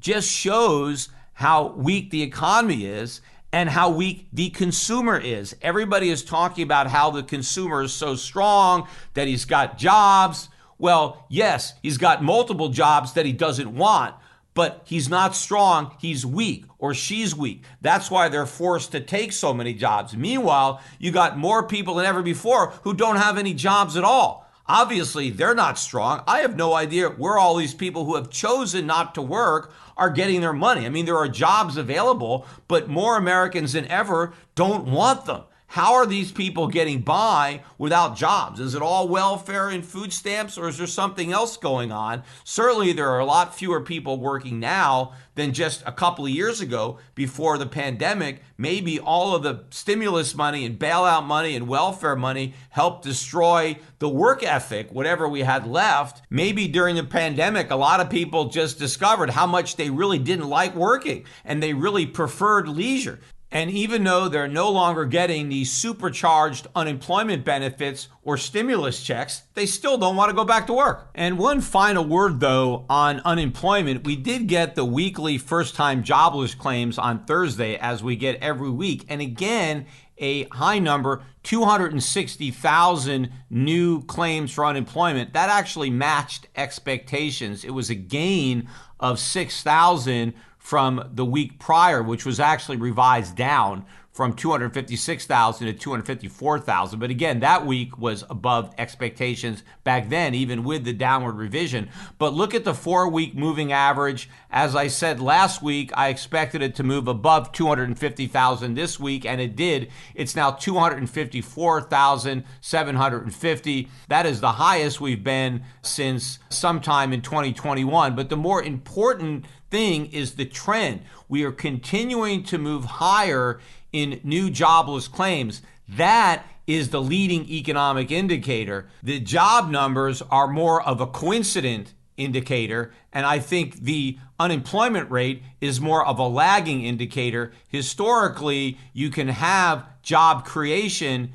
just shows how weak the economy is and how weak the consumer is. Everybody is talking about how the consumer is so strong, that he's got jobs. Well, yes, he's got multiple jobs that he doesn't want, but he's not strong, he's weak, or she's weak. That's why they're forced to take so many jobs. Meanwhile, you got more people than ever before who don't have any jobs at all. Obviously, they're not strong. I have no idea where all these people who have chosen not to work are getting their money. I mean, there are jobs available, but more Americans than ever don't want them. How are these people getting by without jobs? Is it all welfare and food stamps, or is there something else going on? Certainly, there are a lot fewer people working now than just a couple of years ago before the pandemic. Maybe all of the stimulus money and bailout money and welfare money helped destroy the work ethic, whatever we had left. Maybe during the pandemic, a lot of people just discovered how much they really didn't like working and they really preferred leisure. And even though they're no longer getting these supercharged unemployment benefits or stimulus checks, they still don't want to go back to work. And one final word, though, on unemployment. We did get the weekly first-time jobless claims on Thursday, as we get every week. And again, a high number, 260,000 new claims for unemployment. That actually matched expectations. It was a gain of 6,000 from the week prior, which was actually revised down from 256,000 to 254,000. But again, that week was above expectations back then, even with the downward revision. But look at the 4-week moving average. As I said last week, I expected it to move above 250,000 this week, and it did. It's now 254,750. That is the highest we've been since sometime in 2021. But the more important thing is the trend. We are continuing to move higher in new jobless claims. That is the leading economic indicator. The job numbers are more of a coincident indicator, and I think the unemployment rate is more of a lagging indicator. Historically, you can have job creation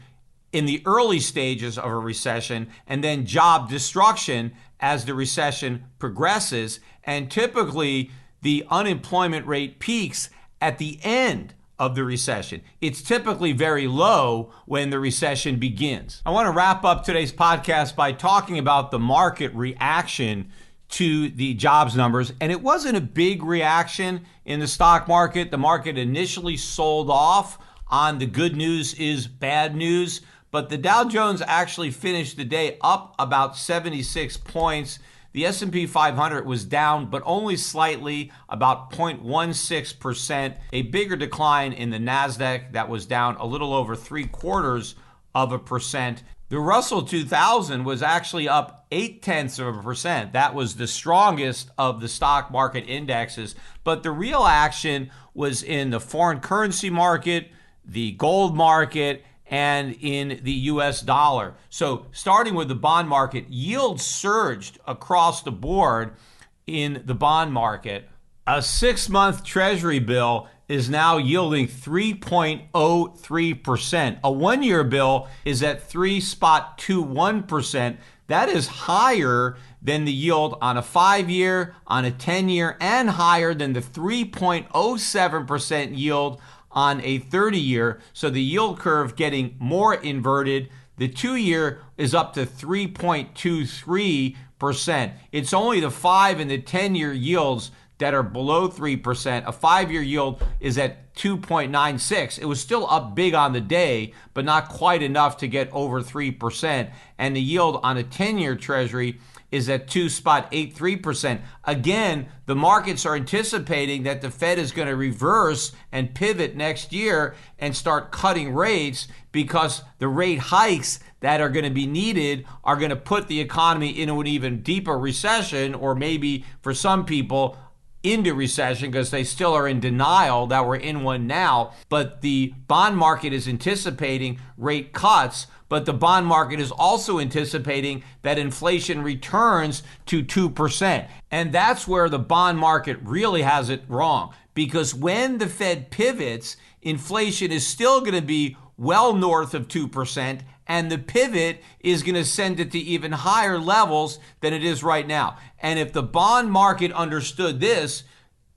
in the early stages of a recession and then job destruction as the recession progresses, and typically the unemployment rate peaks at the end of the recession. It's typically very low when the recession begins. I want to wrap up today's podcast by talking about the market reaction to the jobs numbers. And it wasn't a big reaction in the stock market. The market initially sold off on the good news is bad news, but the Dow Jones actually finished the day up about 76 points. The S&P 500 was down, but only slightly, about 0.16%. A bigger decline in the NASDAQ that was down a little over 0.75%. The Russell 2000 was actually up 0.8%. That was the strongest of the stock market indexes. But the real action was in the foreign currency market, the gold market, and in the US dollar. So starting with the bond market, yields surged across the board in the bond market. A 6-month Treasury bill is now yielding 3.03%. A 1-year bill is at 3.21%. That is higher than the yield on a 5-year, on a 10-year, and higher than the 3.07% yield on a 30-year, so the yield curve getting more inverted. The 2-year is up to 3.23%. It's only the 5 and the 10-year yields that are below 3%. A 5-year yield is at 2.96. It was still up big on the day, but not quite enough to get over 3%. And the yield on a 10-year Treasury is at 2.83%. Again, the markets are anticipating that the Fed is going to reverse and pivot next year and start cutting rates because the rate hikes that are going to be needed are going to put the economy into an even deeper recession, or maybe for some people into recession because they still are in denial that we're in one now. But the bond market is anticipating rate cuts, but the bond market is also anticipating that inflation returns to 2%. And that's where the bond market really has it wrong, because when the Fed pivots, inflation is still going to be well north of 2%, and the pivot is going to send it to even higher levels than it is right now. And if the bond market understood this,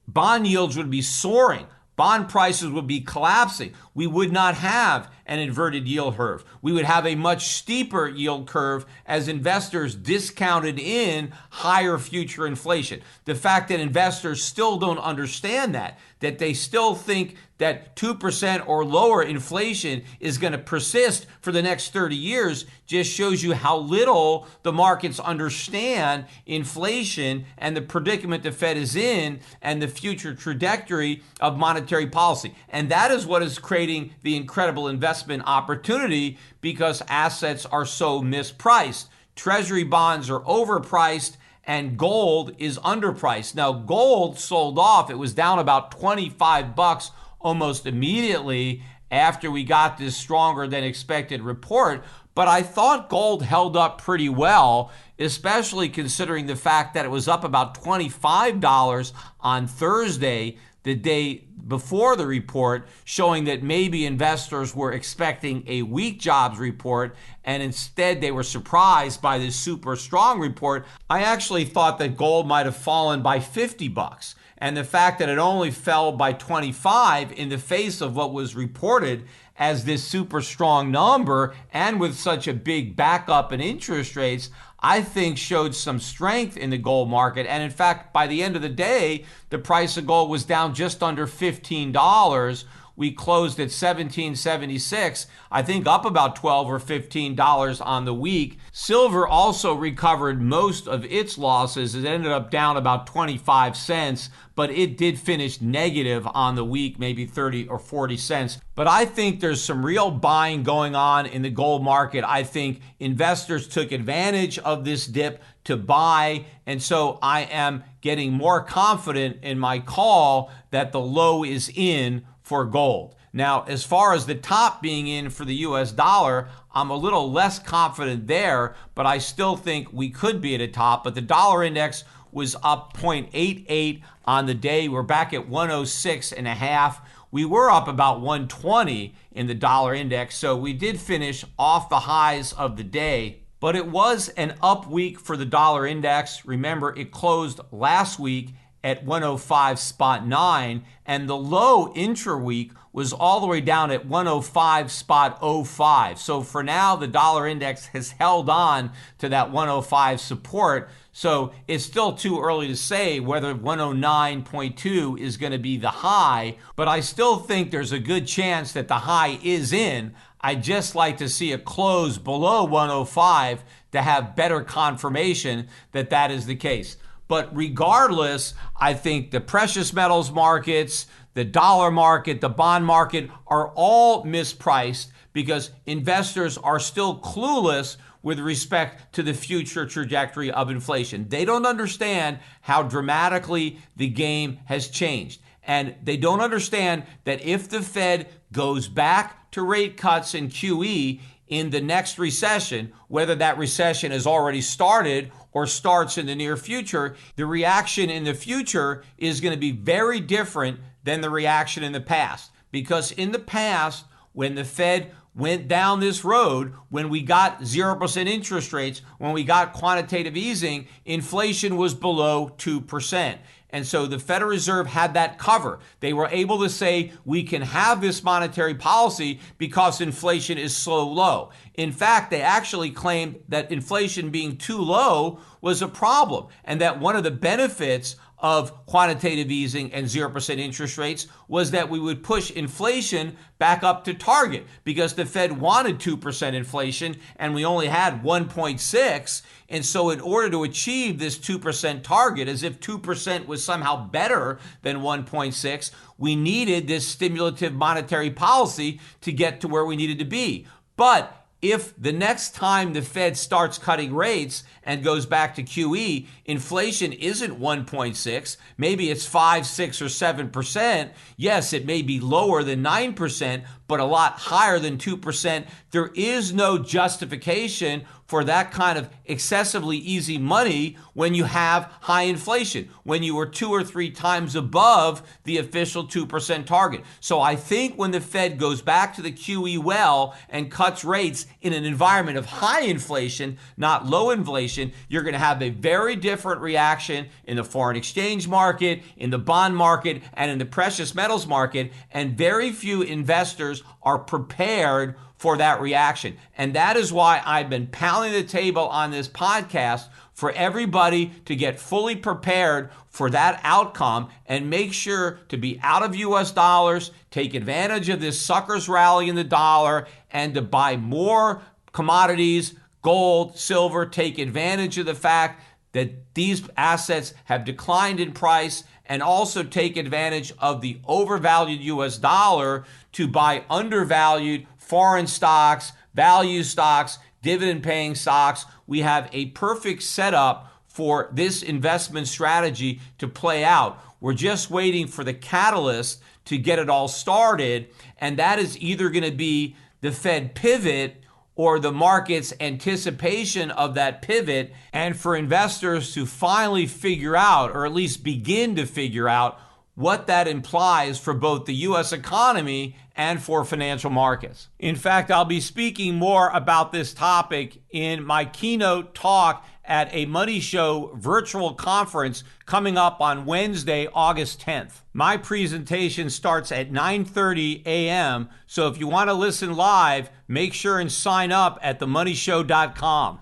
bond yields would be soaring. Bond prices would be collapsing. We would not have an inverted yield curve. We would have a much steeper yield curve as investors discounted in higher future inflation. The fact that investors still don't understand that they still think that 2% or lower inflation is going to persist for the next 30 years, just shows you how little the markets understand inflation and the predicament the Fed is in and the future trajectory of monetary policy. And that is what is creating the incredible investment opportunity because assets are so mispriced. Treasury bonds are overpriced and gold is underpriced. Now, gold sold off. It was down about $25 almost immediately after we got this stronger than expected report. But I thought gold held up pretty well, especially considering the fact that it was up about $25 on Thursday, the day before the report, showing that maybe investors were expecting a weak jobs report and instead they were surprised by this super strong report. I actually thought that gold might have fallen by $50. And the fact that it only fell by 25 in the face of what was reported as this super strong number and with such a big backup in interest rates, I think showed some strength in the gold market. And in fact, by the end of the day, the price of gold was down just under $15. We closed at $17.76, I think up about $12 or $15 on the week. Silver also recovered most of its losses. It ended up down about 25 cents, but it did finish negative on the week, maybe 30 or 40 cents. But I think there's some real buying going on in the gold market. I think investors took advantage of this dip to buy, and so I am getting more confident in my call that the low is in for gold. Now, as far as the top being in for the US dollar, I'm a little less confident there, but I still think we could be at a top. But the dollar index was up 0.88 on the day. We're back at 106.5. We were up about 120 in the dollar index, so we did finish off the highs of the day. But it was an up week for the dollar index. Remember, it closed last week at 105.9, and the low intra-week was all the way down at 105.05. So for now, the dollar index has held on to that 105 support. So it's still too early to say whether 109.2 is going to be the high, but I still think there's a good chance that the high is in. I'd just like to see a close below 105 to have better confirmation that that is the case. But regardless, I think the precious metals markets, the dollar market, the bond market are all mispriced because investors are still clueless with respect to the future trajectory of inflation. They don't understand how dramatically the game has changed. And they don't understand that if the Fed goes back to rate cuts in QE in the next recession, whether that recession has already started or starts in the near future, the reaction in the future is going to be very different than the reaction in the past. Because in the past, when the Fed went down this road, when we got 0% interest rates, when we got quantitative easing, inflation was below 2%. And so the Federal Reserve had that cover. They were able to say, we can have this monetary policy because inflation is so low. In fact, they actually claimed that inflation being too low was a problem, and that one of the benefits of quantitative easing and 0% interest rates was that we would push inflation back up to target because the Fed wanted 2% inflation and we only had 1.6. And so in order to achieve this 2% target, as if 2% was somehow better than 1.6, we needed this stimulative monetary policy to get to where we needed to be. But if the next time the Fed starts cutting rates and goes back to QE, inflation isn't 1.6, maybe it's 5, 6, or 7%. Yes, it may be lower than 9%, but a lot higher than 2%. There is no justification for that kind of excessively easy money when you have high inflation, when you are 2 or 3 times above the official 2% target. So I think when the Fed goes back to the QE well and cuts rates in an environment of high inflation, not low inflation, you're going to have a very different reaction in the foreign exchange market, in the bond market, and in the precious metals market. And very few investors are prepared for that reaction. And that is why I've been pounding the table on this podcast for everybody to get fully prepared for that outcome and make sure to be out of US dollars, take advantage of this sucker's rally in the dollar, and to buy more commodities, gold, silver, take advantage of the fact that these assets have declined in price, and also take advantage of the overvalued US dollar to buy undervalued foreign stocks, value stocks, dividend paying stocks. We have a perfect setup for this investment strategy to play out. We're just waiting for the catalyst to get it all started, and that is either going to be the Fed pivot or the market's anticipation of that pivot, and for investors to finally figure out, or at least begin to figure out, what that implies for both the U.S. economy and for financial markets. In fact, I'll be speaking more about this topic in my keynote talk at a Money Show virtual conference coming up on Wednesday, August 10th. My presentation starts at 9:30 a.m., so if you want to listen live, make sure and sign up at themoneyshow.com.